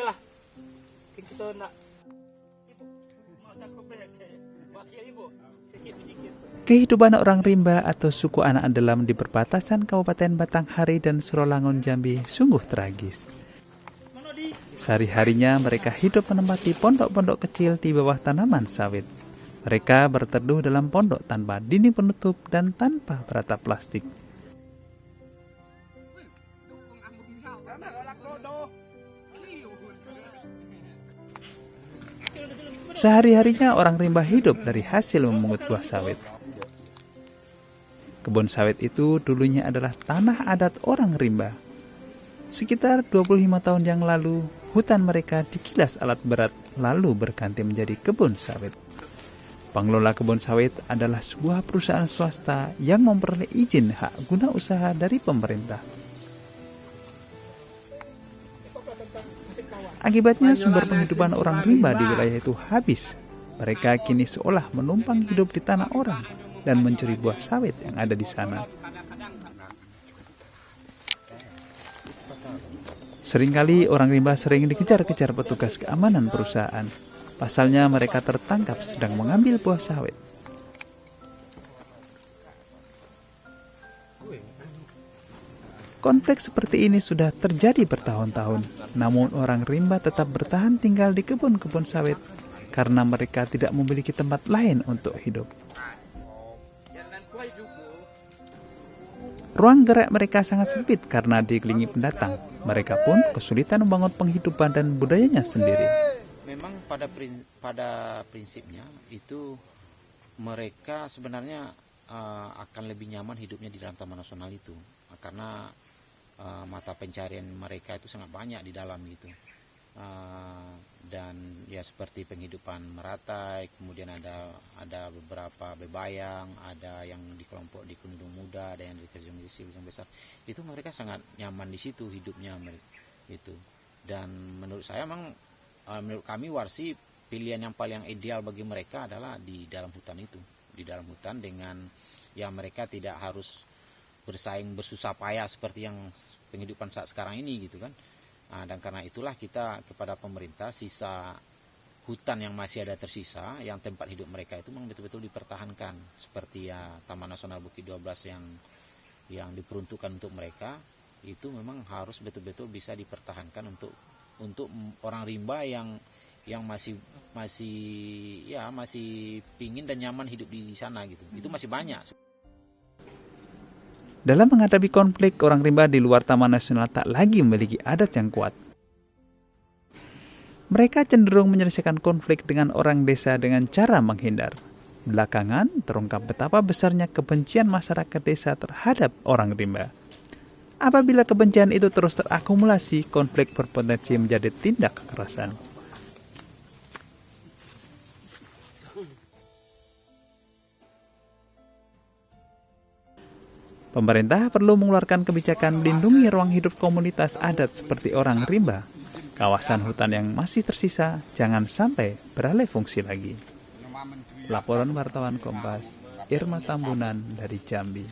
lah. Kita nak mau cakap bakil ibu sedikit. Kehidupan orang rimba atau suku anak Andelam di perbatasan Kabupaten Batanghari dan Surolangun, Jambi sungguh tragis. Sehari-harinya mereka hidup menempati pondok-pondok kecil di bawah tanaman sawit. Mereka berteduh dalam pondok tanpa dinding penutup dan tanpa peratap plastik. Sehari-harinya orang rimba hidup dari hasil memungut buah sawit. Kebun sawit itu dulunya adalah tanah adat orang rimba. Sekitar 25 tahun yang lalu, hutan mereka dikilas alat berat lalu berganti menjadi kebun sawit. Pengelola kebun sawit adalah sebuah perusahaan swasta yang memperoleh izin hak guna usaha dari pemerintah. Akibatnya sumber penghidupan orang rimba di wilayah itu habis. Mereka kini seolah menumpang hidup di tanah orang dan mencuri buah sawit yang ada di sana. Seringkali orang rimba sering dikejar-kejar petugas keamanan perusahaan. Pasalnya mereka tertangkap sedang mengambil buah sawit. Konflik seperti ini sudah terjadi bertahun-tahun, namun orang rimba tetap bertahan tinggal di kebun-kebun sawit karena mereka tidak memiliki tempat lain untuk hidup. Ruang gerak mereka sangat sempit karena dikelilingi pendatang. Mereka pun kesulitan membangun penghidupan dan budayanya sendiri. Memang pada prinsipnya itu mereka sebenarnya akan lebih nyaman hidupnya di dalam Taman Nasional itu, karena mata pencarian mereka itu sangat banyak di dalam gitu. Dan ya seperti penghidupan meratai, kemudian ada beberapa bebayang, ada yang di kelompok di Gunung Muda, ada yang di Kejung Besar. Itu mereka sangat nyaman di situ hidupnya itu. Dan menurut saya memang menurut kami Warsi pilihan yang paling ideal bagi mereka adalah di dalam hutan itu, di dalam hutan dengan ya mereka tidak harus bersaing bersusah payah seperti yang penghidupan saat sekarang ini gitu kan. Dan karena itulah kita kepada pemerintah sisa hutan yang masih ada tersisa, yang tempat hidup mereka itu memang betul-betul dipertahankan. Seperti ya Taman Nasional Bukit 12 yang diperuntukkan untuk mereka, itu memang harus betul-betul bisa dipertahankan untuk orang rimba yang masih pingin dan nyaman hidup di sana gitu. Itu masih banyak. Dalam menghadapi konflik, orang rimba di luar Taman Nasional tak lagi memiliki adat yang kuat. Mereka cenderung menyelesaikan konflik dengan orang desa dengan cara menghindar. Belakangan, terungkap betapa besarnya kebencian masyarakat desa terhadap orang rimba. Apabila kebencian itu terus terakumulasi, konflik berpotensi menjadi tindak kekerasan. Pemerintah perlu mengeluarkan kebijakan melindungi ruang hidup komunitas adat seperti orang rimba. Kawasan hutan yang masih tersisa jangan sampai beralih fungsi lagi. Laporan wartawan Kompas, Irma Tambunan dari Jambi.